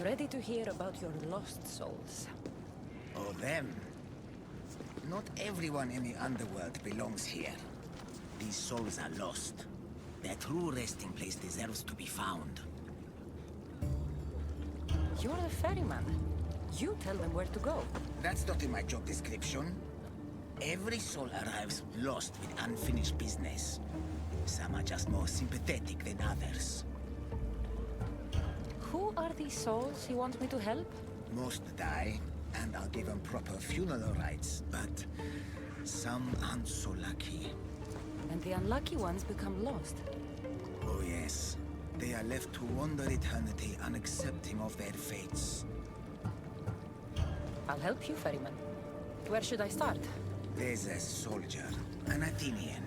ready to hear about your lost souls. Oh, them. Not everyone in the underworld belongs here. These souls are lost. Their true resting place deserves to be found. You're the ferryman. You tell them where to go. That's not in my job description. Every soul arrives lost with unfinished business. Some are just more sympathetic than others. Who are these souls you want me to help? Most die, and I'll give them proper funeral rites, but some aren't so lucky. And the unlucky ones become lost. Oh yes, they are left to wander eternity unaccepting of their fates. I'll help you, ferryman. Where should I start? There's a soldier, an Athenian.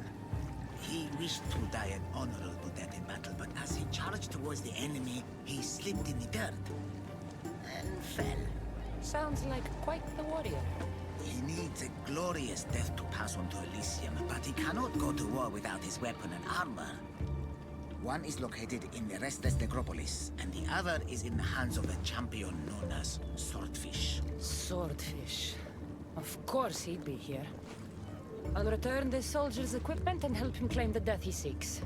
He wished to die an honorable death in battle, but as he charged towards the enemy, he slipped in the dirt and fell. Sounds like quite the warrior. He needs a glorious death to pass on to Elysium, but he cannot go to war without his weapon and armor. One is located in the restless necropolis, and the other is in the hands of a champion known as Swordfish. Swordfish. Of course he'd be here. I'll return the soldier's equipment and help him claim the death he seeks.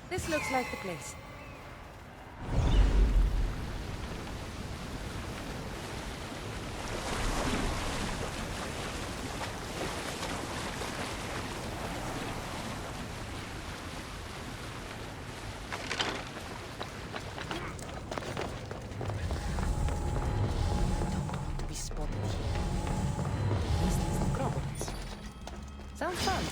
This looks like the place. Don't want to be spotted here. This is the necropolis. Sounds fun.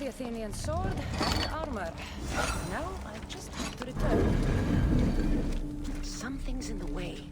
the Athenian sword and armor. Now I just have to return. Something's in the way.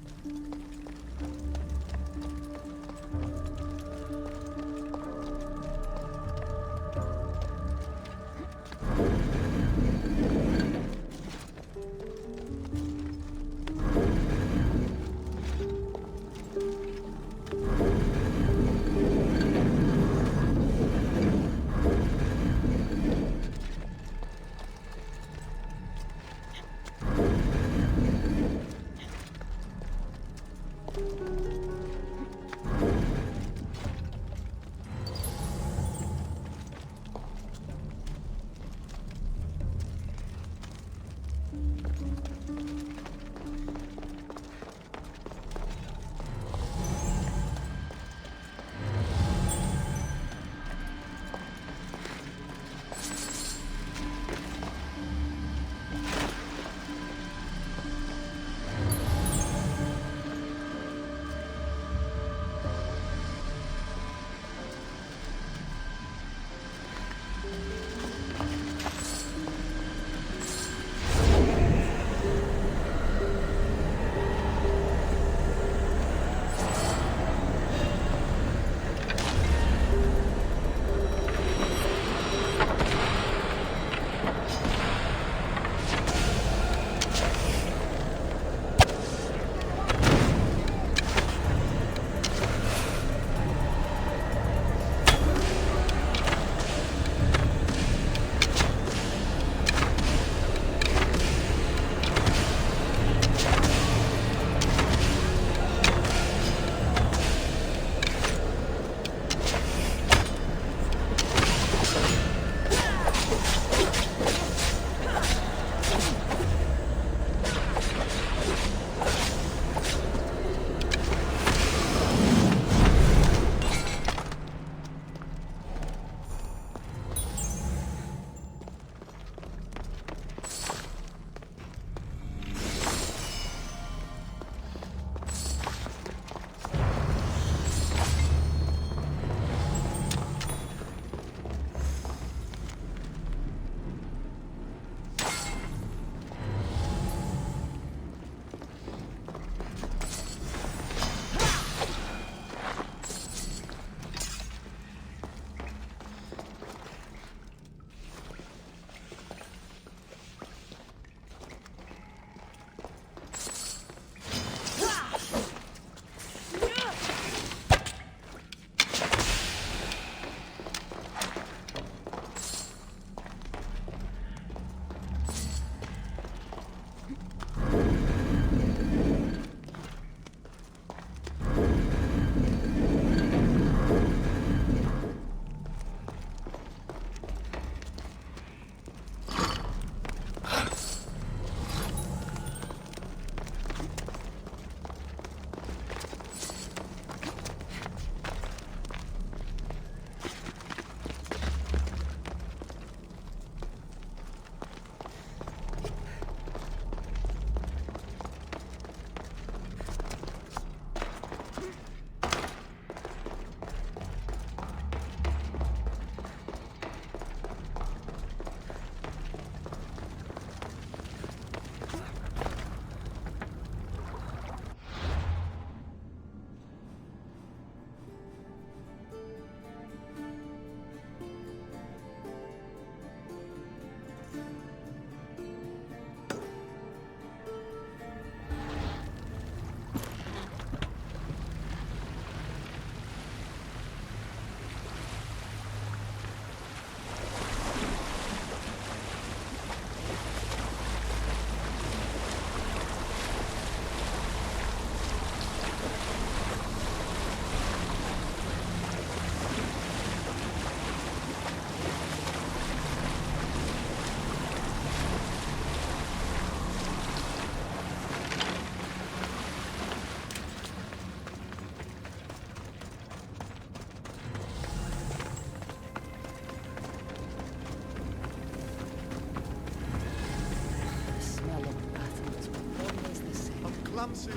Clumsy.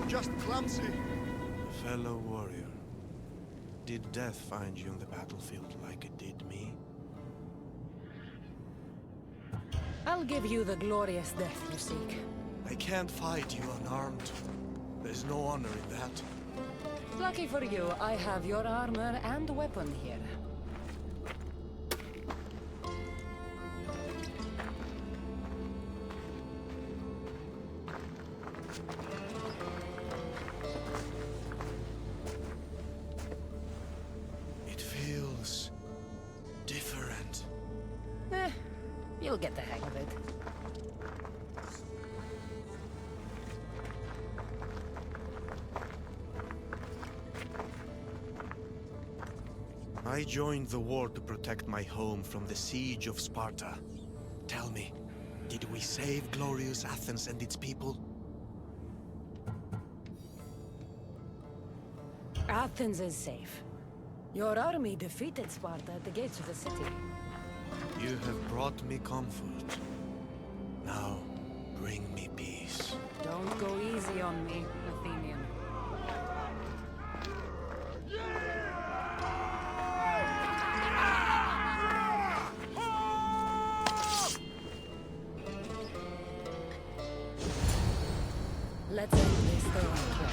Just clumsy. Fellow warrior, did death find you on the battlefield like it did me? I'll give you the glorious death you seek. I can't fight you unarmed. There's no honor in that. Lucky for you, I have your armor and weapon here. It feels different. You'll get the hang of it. I joined the war to protect my home from the siege of Sparta. Tell me, did we save glorious Athens and its people? Athens is safe. Your army defeated Sparta at the gates of the city. You have brought me comfort. Now, bring me peace. Don't go easy on me, Athenian. Let's end this the right way.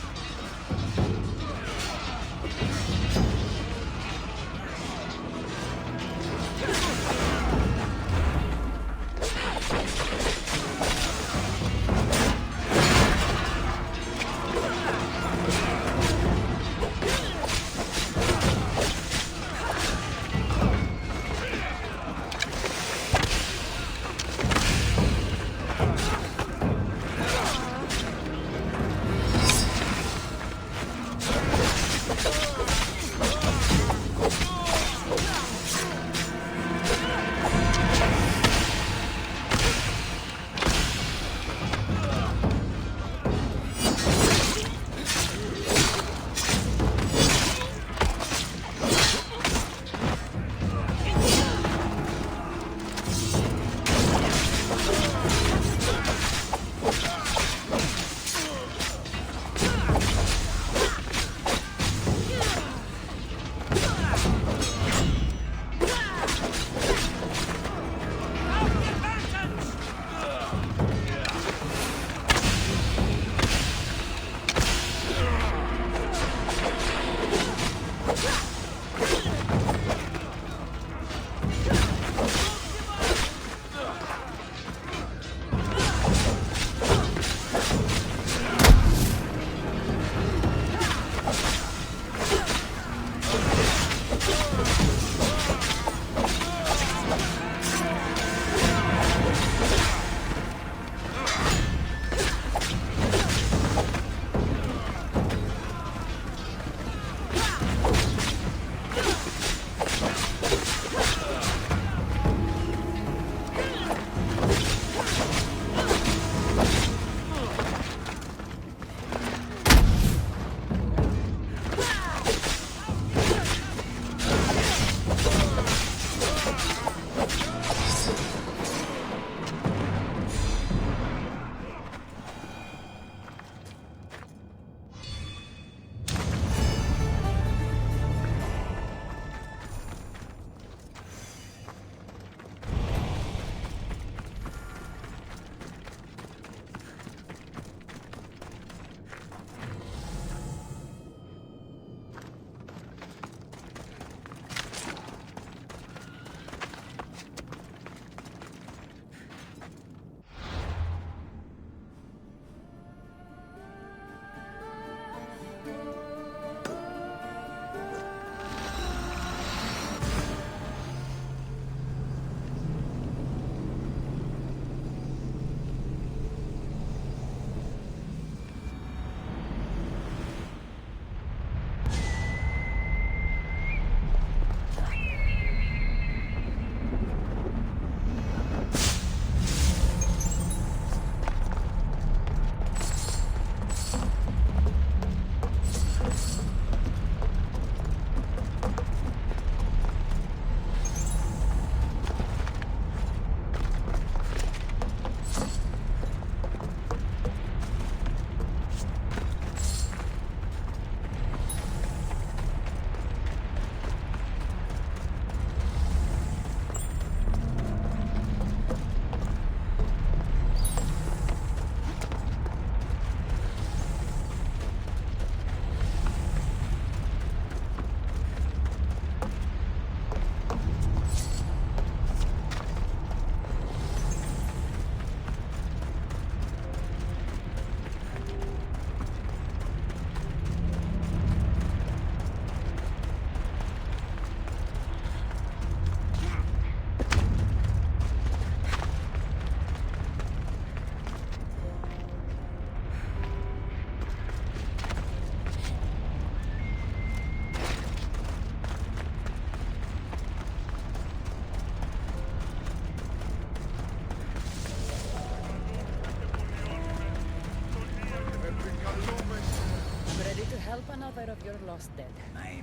help another of your lost dead. My,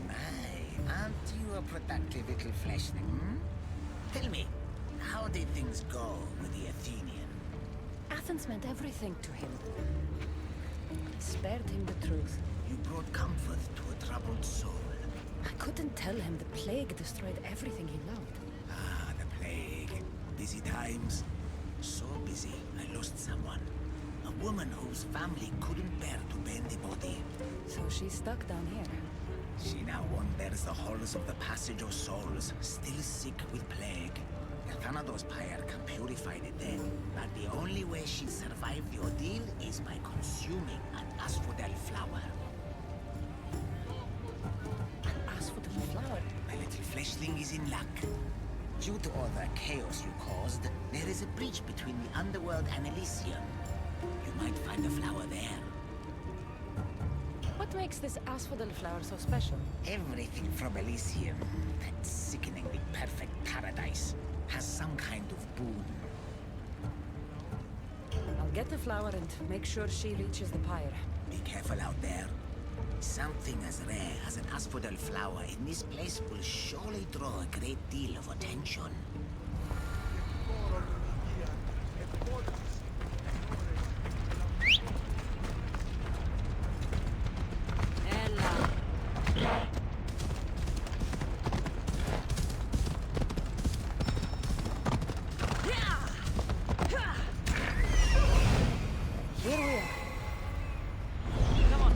aren't you a productive little fleshling, hmm? Tell me, how did things go with the Athenian? Athens meant everything to him. I spared him the truth. You brought comfort to a troubled soul. I couldn't tell him the plague destroyed everything he loved. Ah, the plague. Busy times. So busy, I lost someone. A woman whose family couldn't bear to bury the body. So she's stuck down here. She now wanders the halls of the Passage of Souls, still sick with plague. Thanatos' pyre can purify the dead, but the only way she'll survive the ordeal is by consuming an asphodel flower. An asphodel flower? My little fleshling is in luck. Due to all the chaos you caused, there is a bridge between the underworld and Elysium. You might find a flower there. What makes this asphodel flower so special? Everything from Elysium, that sickeningly perfect paradise, has some kind of boon. I'll get the flower and make sure she reaches the pyre. Be careful out there. Something as rare as an asphodel flower in this place will surely draw a great deal of attention. Here we are. Come on.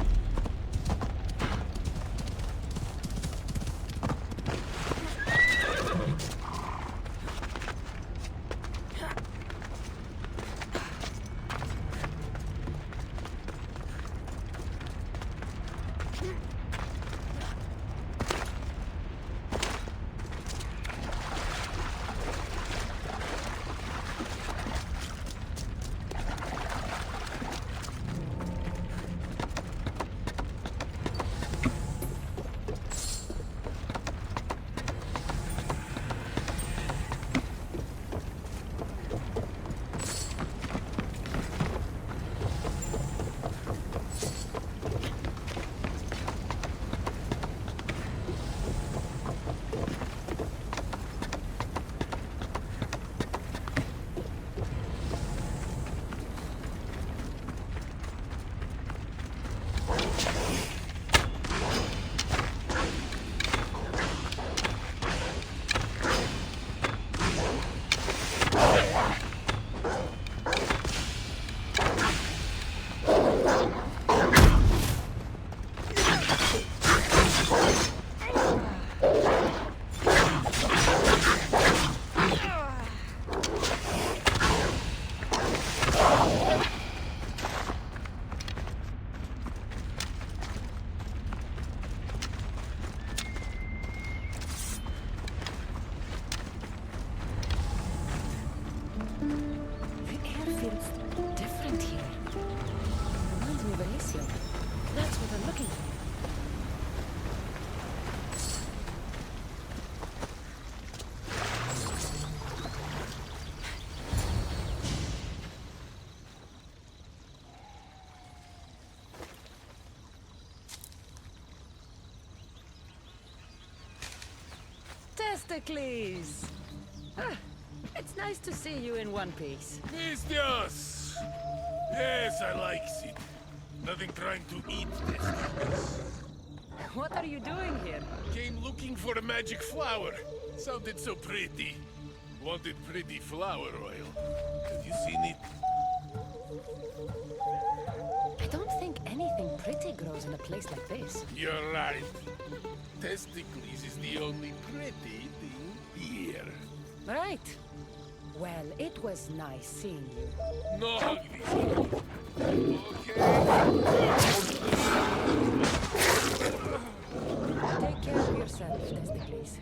That's what I'm looking for. Testicles! Ah, it's nice to see you in one piece. Mistios! Yes, I like it. Nothing trying to eat testicles. What are you doing here? Came looking for a magic flower. Sounded so pretty. Wanted pretty flower oil. Have you seen it? I don't think anything pretty grows in a place like this. You're right. Testicles is the only pretty thing here. Right. Well, it was nice seeing you. No ugly. Okay. Take care of yourself, Testicles.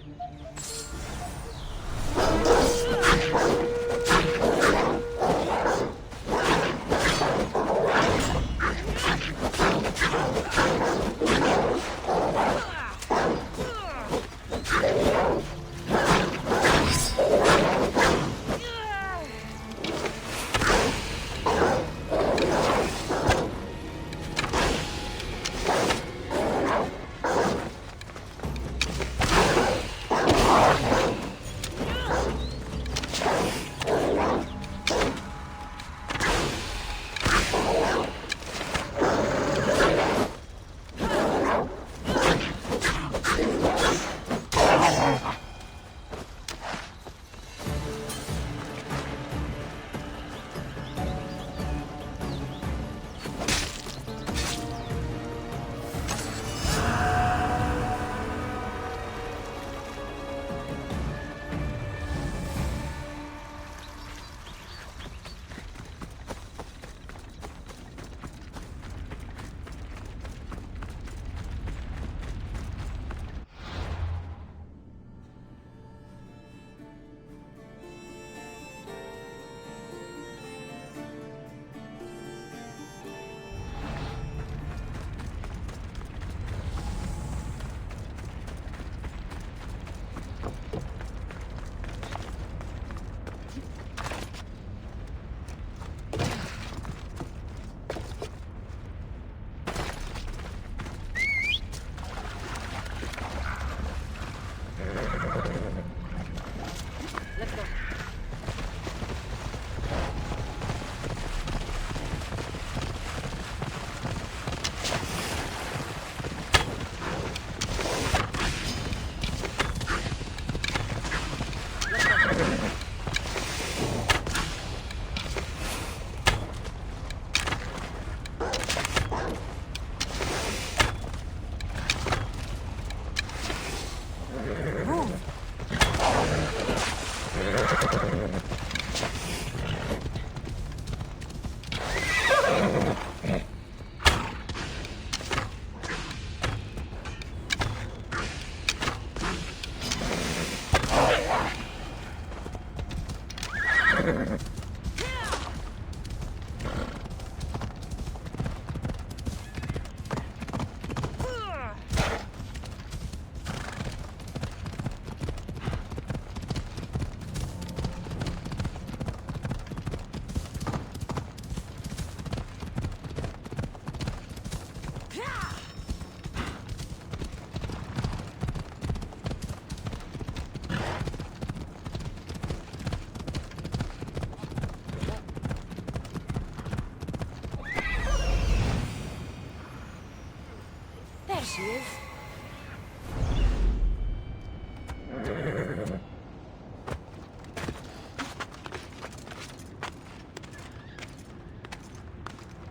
There she is.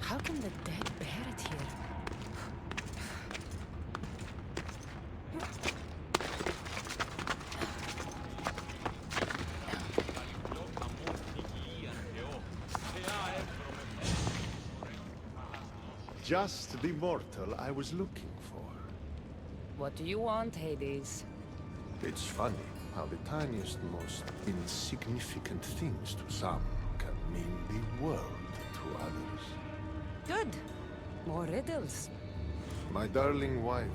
How can the dead bear it here? Just the mortal I was looking for. What do you want, Hades? It's funny how the tiniest, most insignificant things to some can mean the world to others. Good. More riddles. My darling wife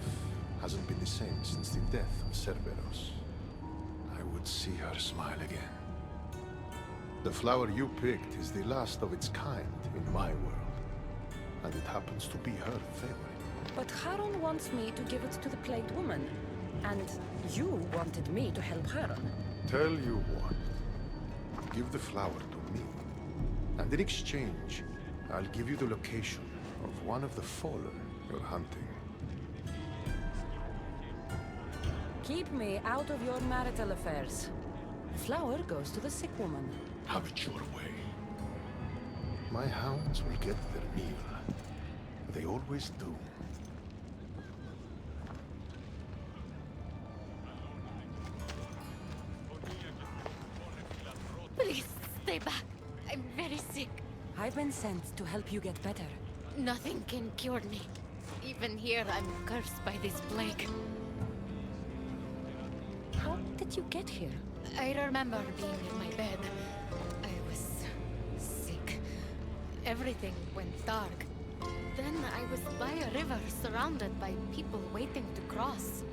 hasn't been the same since the death of Cerberus. I would see her smile again. The flower you picked is the last of its kind in my world, and it happens to be her favorite. But Charon wants me to give it to the plagued woman. And you wanted me to help Charon. Tell you what, give the flower to me, and in exchange, I'll give you the location of one of the fallen you're hunting. Keep me out of your marital affairs. The flower goes to the sick woman. Have it your way. My hounds will get their meal. They always do. Please, stay back. I'm very sick. I've been sent to help you get better. Nothing can cure me. Even here, I'm cursed by this plague. How did you get here? I remember being in my bed. I was sick. Everything went dark. Then I was by a river surrounded by people waiting to cross.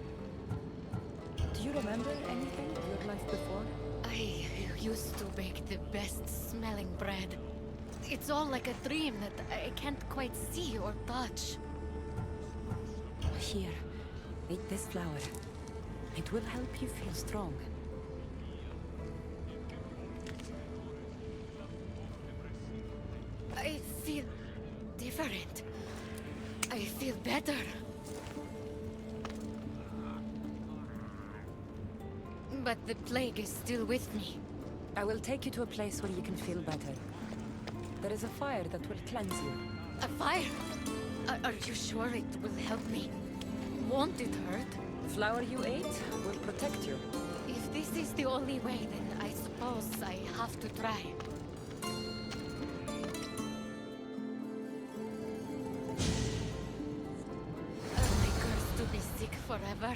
Do you remember anything of your life before? I used to bake the best smelling bread. It's all like a dream that I can't quite see or touch. Here, eat this flower. It will help you feel strong. I feel different. I feel better. But the plague is still with me. I will take you to a place where you can feel better. There is a fire that will cleanse you. A fire? Are you sure it will help me? Won't it hurt? The flower you ate will protect you. If this is the only way, then I suppose I have to try. Am I cursed to be sick forever?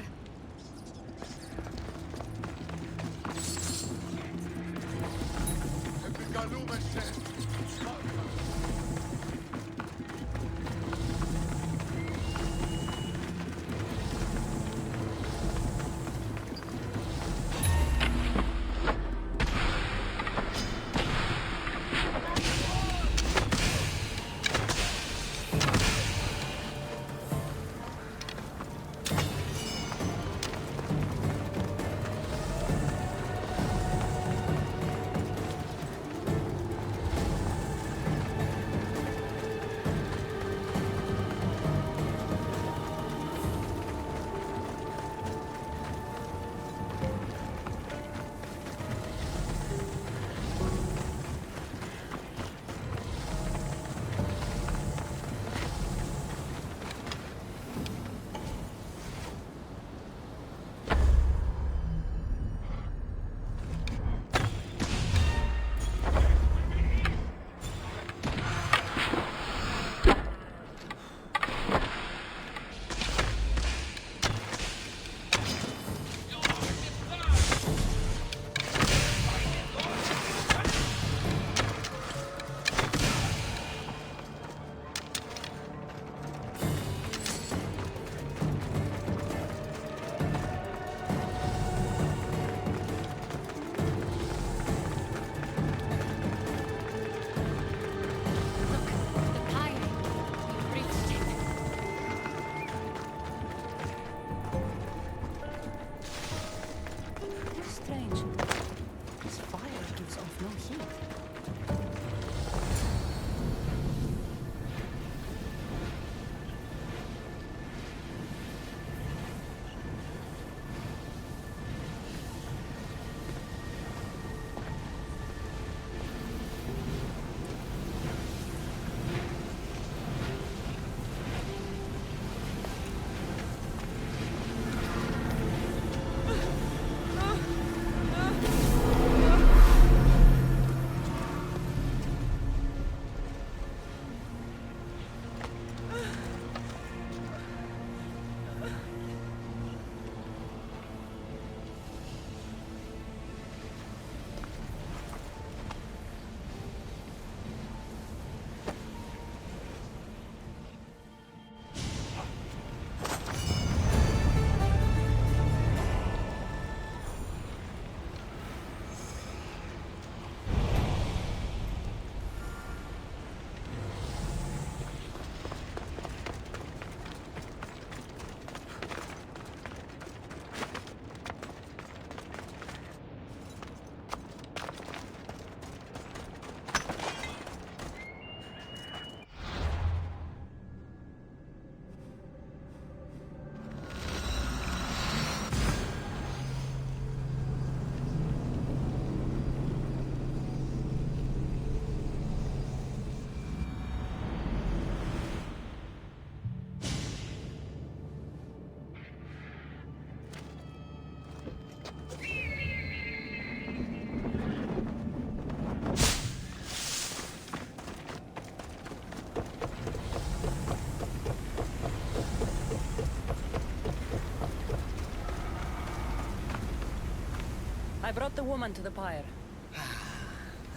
I brought the woman to the pyre.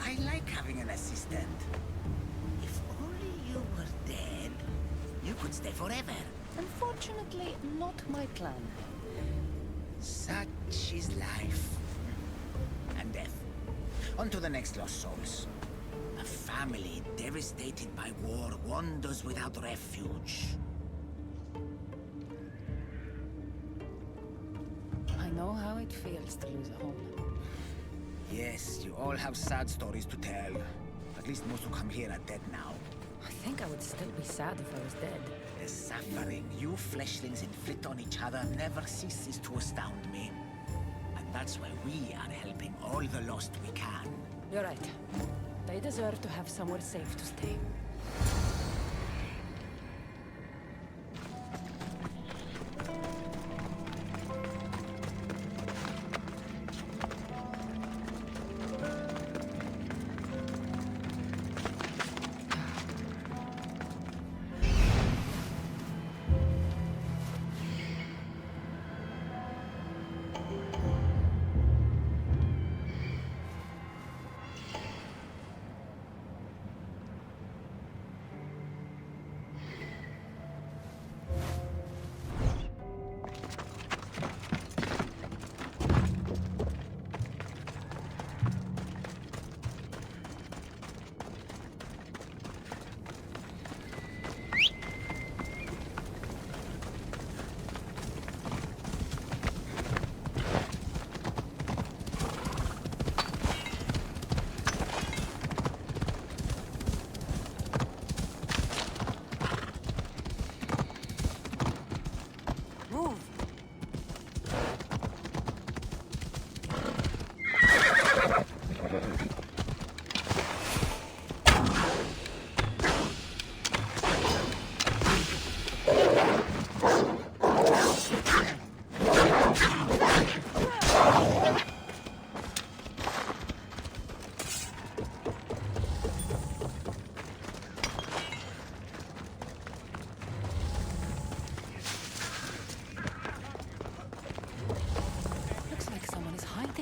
I like having an assistant. If only you were dead, you could stay forever. Unfortunately, not my plan. Such is life. And death. On to the next lost souls. A family devastated by war wanders without refuge. I know how it feels to lose a home. Yes, you all have sad stories to tell. At least most who come here are dead now. I think I would still be sad if I was dead. The suffering you fleshlings inflict on each other never ceases to astound me. And that's why we are helping all the lost we can. You're right. They deserve to have somewhere safe to stay.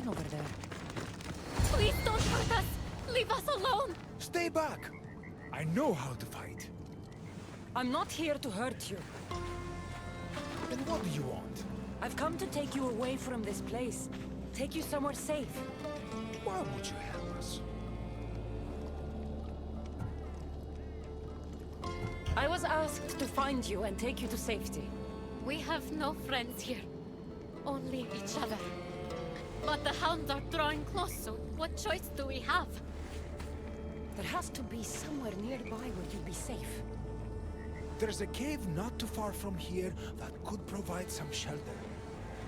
Over there. Please don't hurt us! Leave us alone! Stay back! I know how to fight. I'm not here to hurt you. Then what do you want? I've come to take you away from this place. Take you somewhere safe. Why would you help us? I was asked to find you and take you to safety. We have no friends here. Only each other. But the hounds are drawing close, so what choice do we have? There has to be somewhere nearby where you'd be safe. There's a cave not too far from here that could provide some shelter.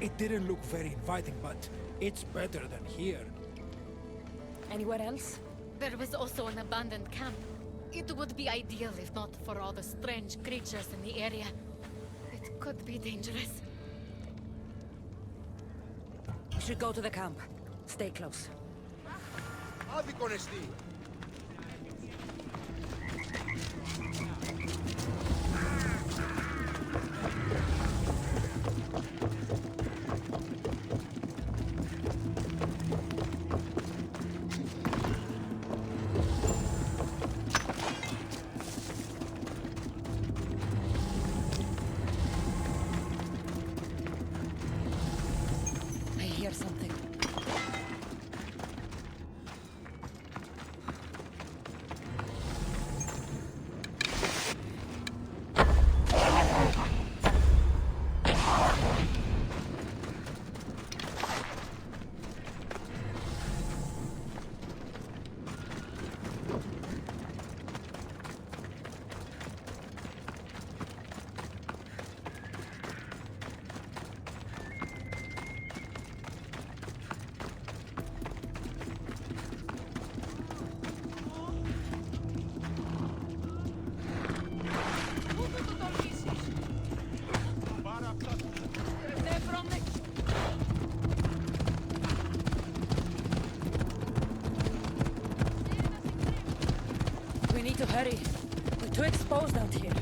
It didn't look very inviting, but it's better than here. Anywhere else? There was also an abandoned camp. It would be ideal if not for all the strange creatures in the area. It could be dangerous. We should go to the camp. Stay close. I hear something. We need to hurry. We're too exposed out here.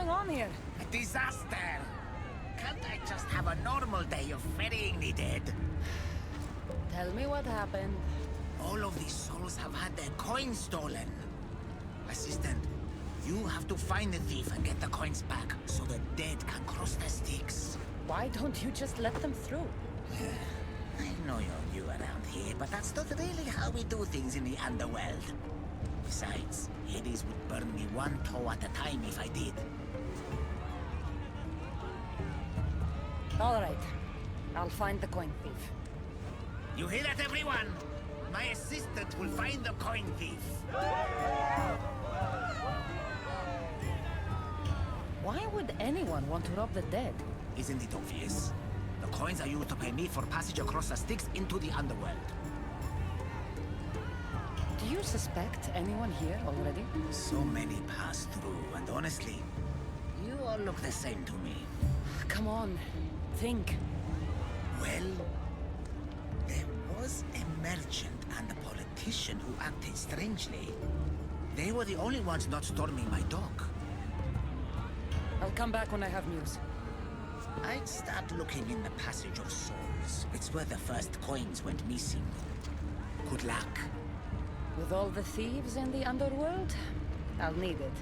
going on here? A disaster! Can't I just have a normal day of ferrying the dead? Tell me what happened. All of these souls have had their coins stolen. Assistant, you have to find the thief and get the coins back so the dead can cross the sticks. Why don't you just let them through? I know you're new around here, but that's not really how we do things in the underworld. Besides, Hades would burn me one toe at a time if I did. All right. I'll find the coin thief. You hear that, everyone? My assistant will find the coin thief. Why would anyone want to rob the dead? Isn't it obvious? The coins are used to pay me for passage across the Styx into the underworld. Do you suspect anyone here already? So many pass through, and honestly, you all look the same to me. Come on. Think. Well, there was a merchant and a politician who acted strangely. They were the only ones not storming my dock. I'll come back when I have news. I'd start looking in the Passage of Souls. It's where the first coins went missing. Good luck. With all the thieves in the underworld, I'll need it.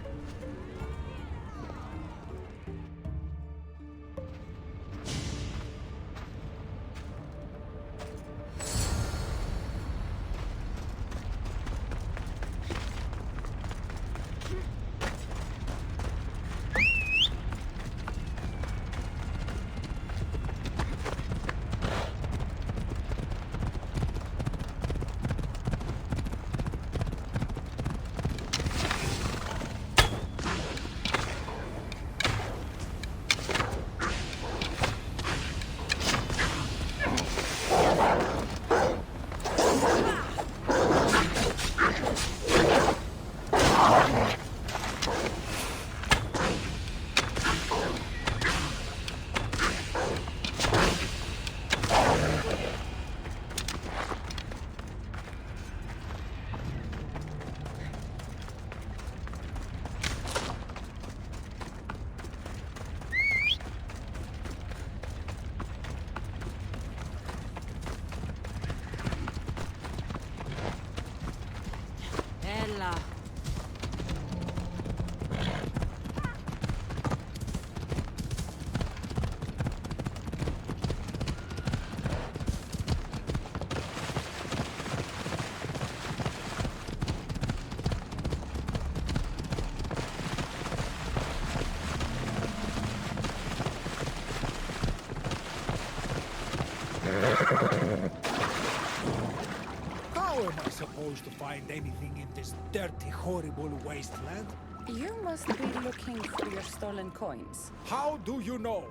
How am I supposed to find anything in this dirty, horrible wasteland? You must be looking for your stolen coins. How do you know?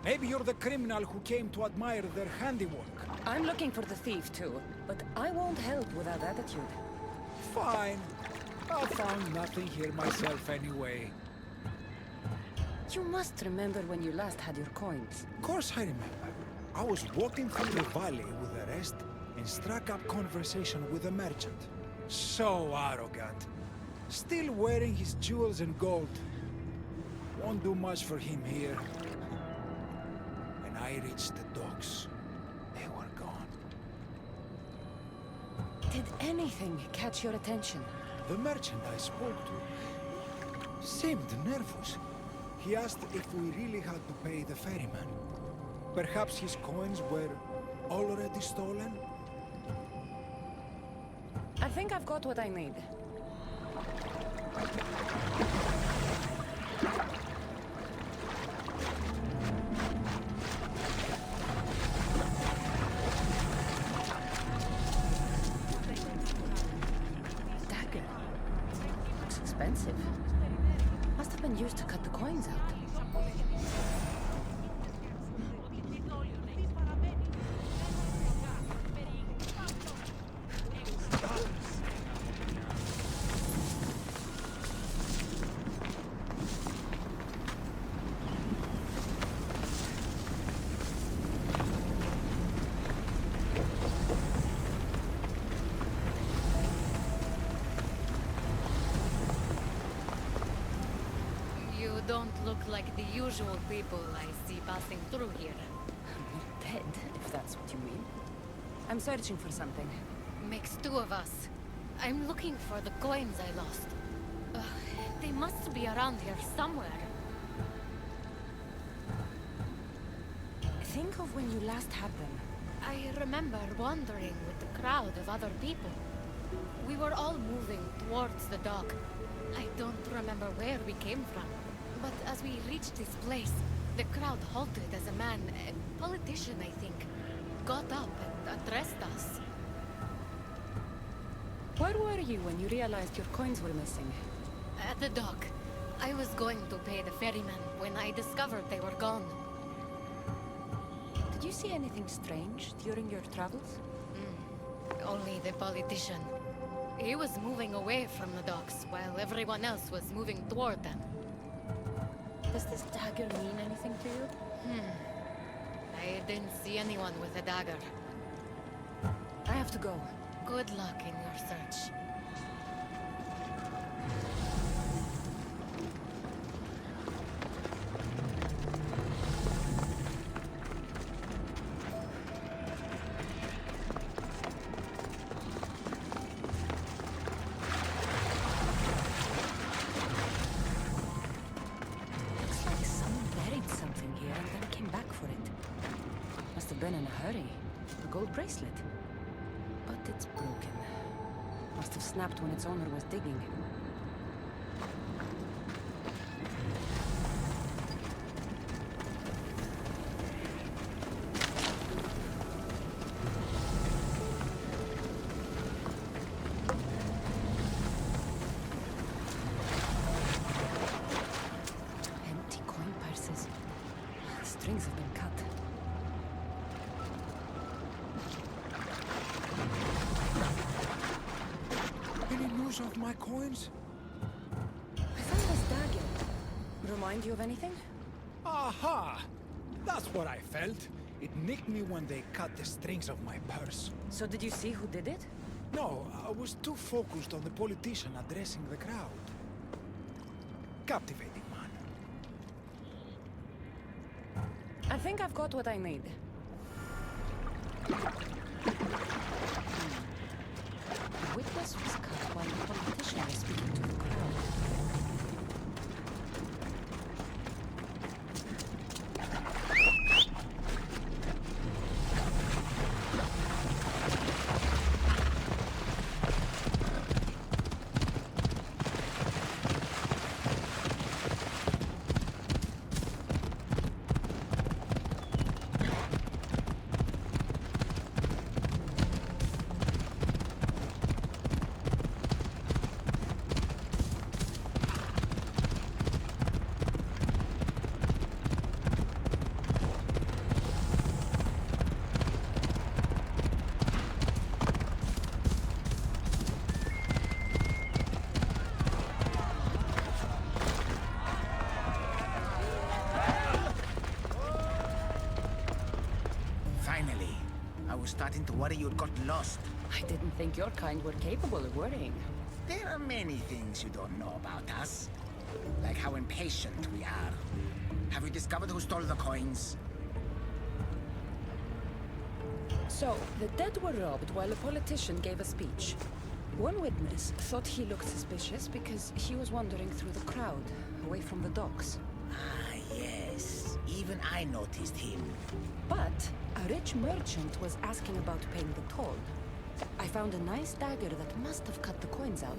Maybe you're the criminal who came to admire their handiwork. I'm looking for the thief too, but I won't help without attitude. Fine. I found nothing here myself anyway. You must remember when you last had your coins. Of course I remember. I was walking through the valley with the rest and struck up conversation with a merchant. So arrogant. Still wearing his jewels and gold. Won't do much for him here. When I reached the docks, they were gone. Did anything catch your attention? The merchant I spoke to seemed nervous. He asked if we really had to pay the ferryman. Perhaps his coins were already stolen? I think I've got what I need. Dagger. Looks expensive. Must have been used to cut the coins out. You don't look like the usual people I see passing through here. Not dead, if that's what you mean. I'm searching for something. Makes two of us. I'm looking for the coins I lost. They must be around here somewhere. Think of when you last had them. I remember wandering with the crowd of other people. We were all moving towards the dock. I don't remember where we came from. But as we reached this place, the crowd halted as a man, a politician I think, got up and addressed us. Where were you when you realized your coins were missing? At the dock. I was going to pay the ferryman when I discovered they were gone. Did you see anything strange during your travels? Only the politician. He was moving away from the docks while everyone else was moving toward them. Does this dagger mean anything to you? I didn't see anyone with a dagger. I have to go. Good luck in your search. Looks like someone buried something here and then came back for it. Must have been in a hurry. A gold bracelet. But it's broken. Must have snapped when its owner was digging. Empty coin purses. The strings have been cut. Any news of my coins? I found this dagger. Remind you of anything? Aha! That's what I felt. It nicked me when they cut the strings of my purse. So did you see who did it? No, I was too focused on the politician addressing the crowd. Captivating man. I think I've got what I need. The witness was cut while the politician was speaking to the crowd. Finally. I was starting to worry you'd got lost. I didn't think your kind were capable of worrying. There are many things you don't know about us. Like how impatient we are. Have you discovered who stole the coins? So, the dead were robbed while a politician gave a speech. One witness thought he looked suspicious because he was wandering through the crowd, away from the docks. Ah, yes. Even I noticed him. But a rich merchant was asking about paying the toll. I found a nice dagger that must have cut the coins out.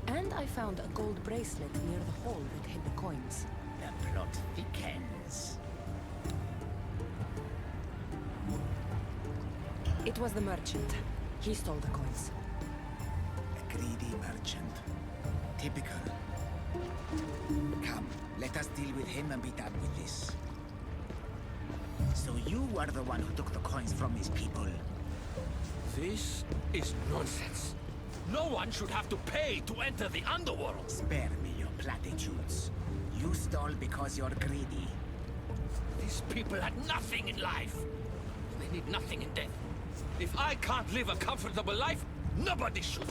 And I found a gold bracelet near the hole that hid the coins. The plot thickens. It was the merchant. He stole the coins. A greedy merchant. Typical. Come, let us deal with him and be done with this. So you were the one who took the coins from his people. This is nonsense. No one should have to pay to enter the underworld. Spare me your platitudes. You stole because you're greedy. These people had nothing in life. They need nothing in death. If I can't live a comfortable life, nobody should.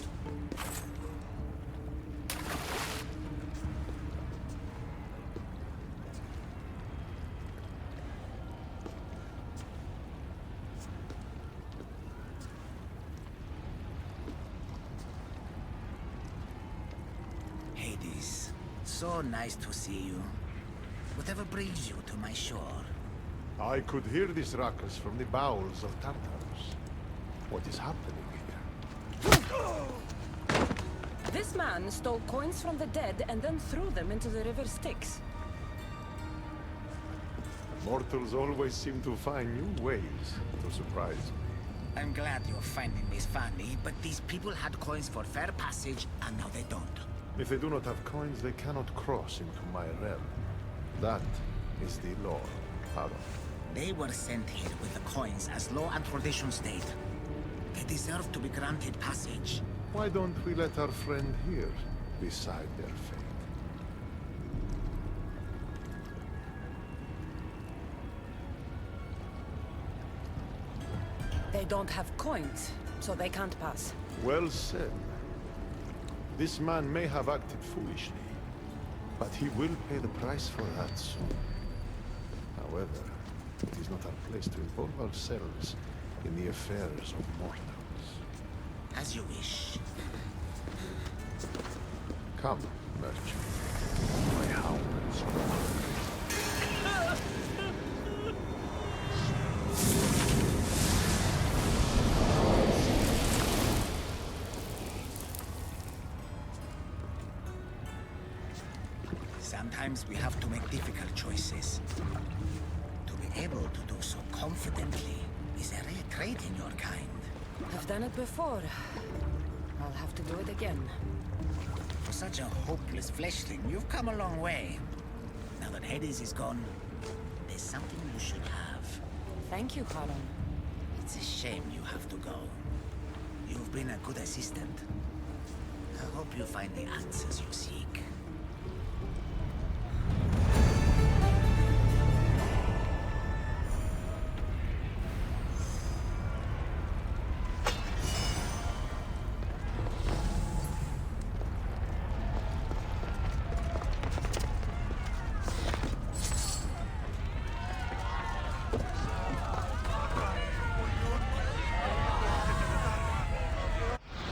So nice to see you. Whatever brings you to my shore? I could hear this ruckus from the bowels of Tartarus. What is happening here? This man stole coins from the dead and then threw them into the river Styx. Mortals always seem to find new ways to surprise me. I'm glad you're finding this funny, but these people had coins for fair passage, and now they don't. If they do not have coins, they cannot cross into my realm. That is the law, Harold. They were sent here with the coins as law and tradition state. They deserve to be granted passage. Why don't we let our friend here decide their fate? They don't have coins, so they can't pass. Well said. This man may have acted foolishly, but he will pay the price for that soon. However, it is not our place to involve ourselves in the affairs of mortals. As you wish. Come, merchant. My hounds cry. Sometimes we have to make difficult choices. To be able to do so confidently is a rare trait in your kind. I've done it before. I'll have to do it again. For such a hopeless fleshling, you've come a long way. Now that Hades is gone, there's something you should have. Thank you, Colin. It's a shame you have to go. You've been a good assistant. I hope you find the answers you seek.